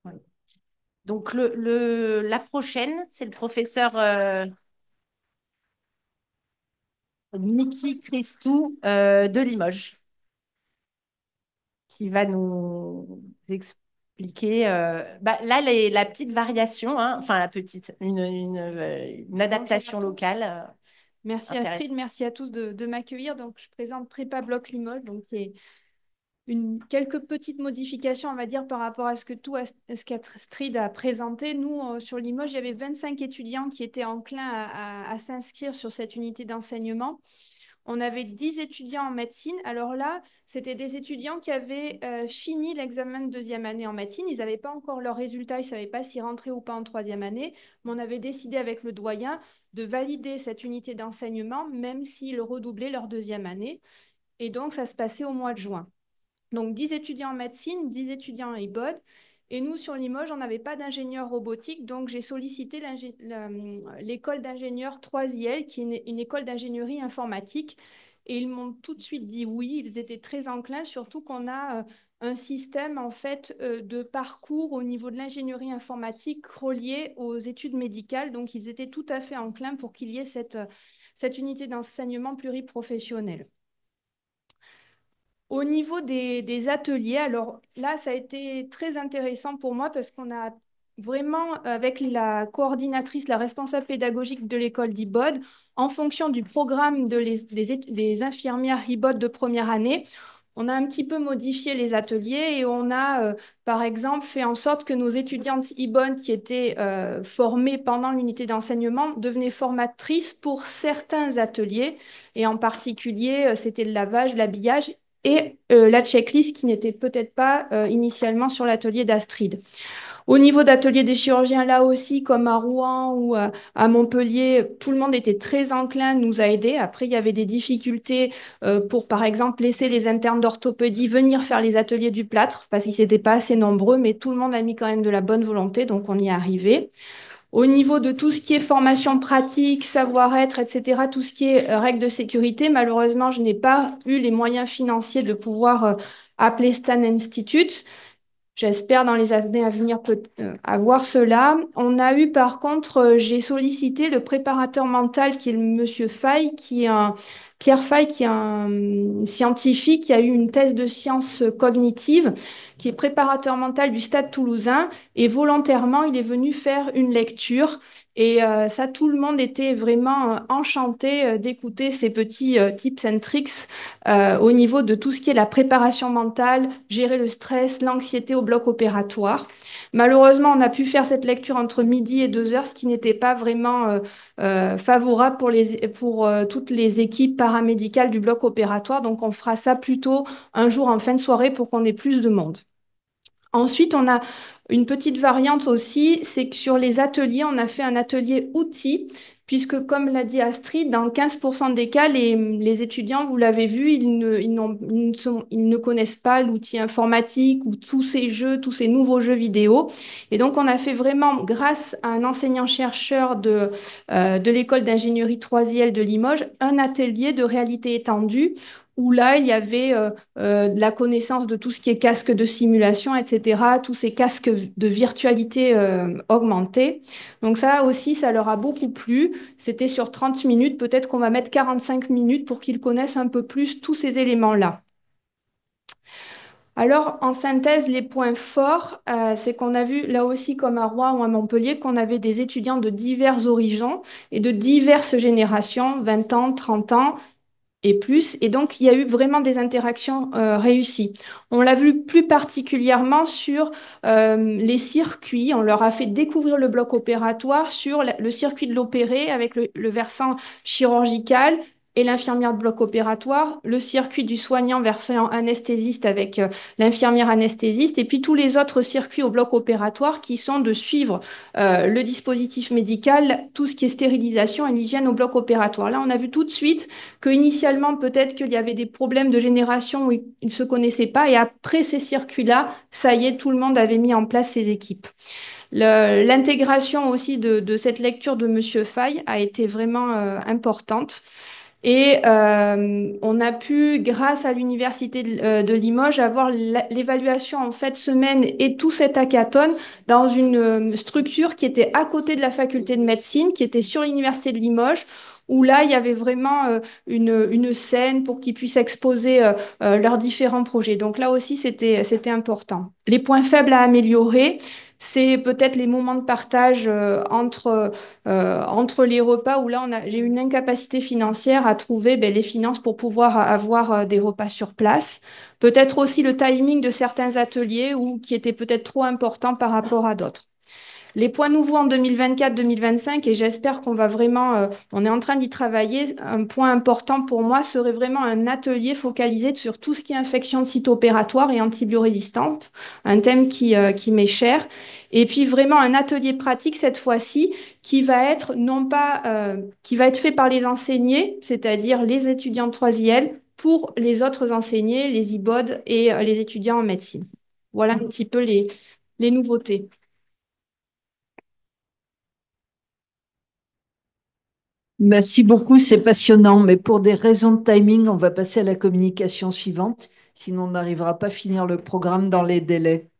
Ouais. Donc, la prochaine, c'est le professeur Mickey Christou de Limoges qui va nous expliquer bah, là la petite variation, hein, enfin la petite, une adaptation Bonjour à locale tous. Merci Astrid, intéressante. merci à tous de m'accueillir. Donc, je présente Prépa Bloc Limoges, donc qui est quelques petites modifications, on va dire, par rapport à ce qu'Astrid a présenté. Nous, sur Limoges, il y avait 25 étudiants qui étaient enclins à s'inscrire sur cette unité d'enseignement. On avait 10 étudiants en médecine. Alors là, c'était des étudiants qui avaient fini l'examen de deuxième année en médecine. Ils n'avaient pas encore leurs résultats, ils ne savaient pas s'y rentrer ou pas en troisième année. Mais on avait décidé avec le doyen de valider cette unité d'enseignement, même s'ils redoublaient leur deuxième année. Et donc, ça se passait au mois de juin. Donc 10 étudiants en médecine, 10 étudiants en IBOD. Et nous, sur Limoges, on n'avait pas d'ingénieur robotique, donc j'ai sollicité l'école d'ingénieurs 3IL, qui est une école d'ingénierie informatique. Et ils m'ont tout de suite dit oui, ils étaient très enclins, surtout qu'on a un système en fait de parcours au niveau de l'ingénierie informatique relié aux études médicales. Donc ils étaient tout à fait enclins pour qu'il y ait cette unité d'enseignement pluriprofessionnel. Au niveau des ateliers, alors là, ça a été très intéressant pour moi parce qu'on a vraiment, avec la coordinatrice, la responsable pédagogique de l'école d'IBOD, en fonction du programme des infirmières IBOD de première année, on a un petit peu modifié les ateliers et on a, par exemple, fait en sorte que nos étudiantes IBOD qui étaient formées pendant l'unité d'enseignement devenaient formatrices pour certains ateliers. Et en particulier, c'était le lavage, l'habillage et la checklist qui n'était peut-être pas initialement sur l'atelier d'Astrid. Au niveau d'atelier des chirurgiens, là aussi, comme à Rouen ou à Montpellier, tout le monde était très enclin, nous a aidés. Après, il y avait des difficultés pour, par exemple, laisser les internes d'orthopédie venir faire les ateliers du plâtre parce qu'ils n'étaient pas assez nombreux, mais tout le monde a mis quand même de la bonne volonté, donc on y est arrivé. Au niveau de tout ce qui est formation pratique, savoir-être, etc., tout ce qui est règles de sécurité, malheureusement, je n'ai pas eu les moyens financiers de pouvoir appeler Stan Institute. J'espère dans les années à venir avoir cela. On a eu par contre, j'ai sollicité le préparateur mental qui est le monsieur Fay, qui est un Pierre Fay, qui est un scientifique qui a eu une thèse de sciences cognitives, qui est préparateur mental du Stade toulousain. Et volontairement, il est venu faire une lecture. Et ça, tout le monde était vraiment enchanté d'écouter ces petits tips and tricks au niveau de tout ce qui est la préparation mentale, gérer le stress, l'anxiété au bloc opératoire. Malheureusement, on a pu faire cette lecture entre midi et 2 heures, ce qui n'était pas vraiment favorable pour toutes les équipes paramédicales du bloc opératoire. Donc, on fera ça plutôt un jour en fin de soirée pour qu'on ait plus de monde. Ensuite, on a une petite variante aussi, c'est que sur les ateliers, on a fait un atelier outils, puisque comme l'a dit Astrid, dans 15% des cas, les étudiants, vous l'avez vu, ils ne connaissent pas l'outil informatique ou tous ces jeux, tous ces nouveaux jeux vidéo. Et donc, on a fait vraiment, grâce à un enseignant-chercheur de l'école d'ingénierie 3IL de Limoges, un atelier de réalité étendue où là, il y avait de la connaissance de tout ce qui est casque de simulation, etc., tous ces casques de virtualité augmentée. Donc ça aussi, ça leur a beaucoup plu. C'était sur 30 minutes, peut-être qu'on va mettre 45 minutes pour qu'ils connaissent un peu plus tous ces éléments-là. Alors, en synthèse, les points forts, c'est qu'on a vu là aussi, comme à Rouen ou à Montpellier, qu'on avait des étudiants de divers horizons et de diverses générations, 20 ans, 30 ans, et plus. Et donc, il y a eu vraiment des interactions réussies. On l'a vu plus particulièrement sur les circuits. On leur a fait découvrir le bloc opératoire sur le circuit de l'opéré avec le versant chirurgical et l'infirmière de bloc opératoire, le circuit du soignant versant anesthésiste avec l'infirmière anesthésiste, et puis tous les autres circuits au bloc opératoire qui sont de suivre le dispositif médical, tout ce qui est stérilisation et l'hygiène au bloc opératoire. Là, on a vu tout de suite que initialement peut-être qu'il y avait des problèmes de génération où ils ne se connaissaient pas et après ces circuits-là, ça y est, tout le monde avait mis en place ses équipes. L'intégration aussi de cette lecture de Monsieur Fay a été vraiment importante. Et on a pu, grâce à l'Université de Limoges, avoir l'évaluation en fait semaine et tout cet hackathon dans une structure qui était à côté de la faculté de médecine, qui était sur l'Université de Limoges, où là, il y avait vraiment une scène pour qu'ils puissent exposer leurs différents projets. Donc là aussi, c'était important. Les points faibles à améliorer, c'est peut-être les moments de partage entre les repas où là, j'ai une incapacité financière à trouver ben, les finances pour pouvoir avoir des repas sur place. Peut-être aussi le timing de certains ateliers ou qui était peut-être trop important par rapport à d'autres. Les points nouveaux en 2024-2025, et j'espère qu'on va vraiment, on est en train d'y travailler, un point important pour moi serait vraiment un atelier focalisé sur tout ce qui est infection de site opératoire et antibiorésistante, un thème qui m'est cher. Et puis vraiment un atelier pratique cette fois-ci qui va être non pas, qui va être fait par les enseignés, c'est-à-dire les étudiants de 3IL, pour les autres enseignés, les IBOD et les étudiants en médecine. Voilà un petit peu les nouveautés. Merci beaucoup, c'est passionnant, mais pour des raisons de timing, on va passer à la communication suivante, sinon on n'arrivera pas à finir le programme dans les délais.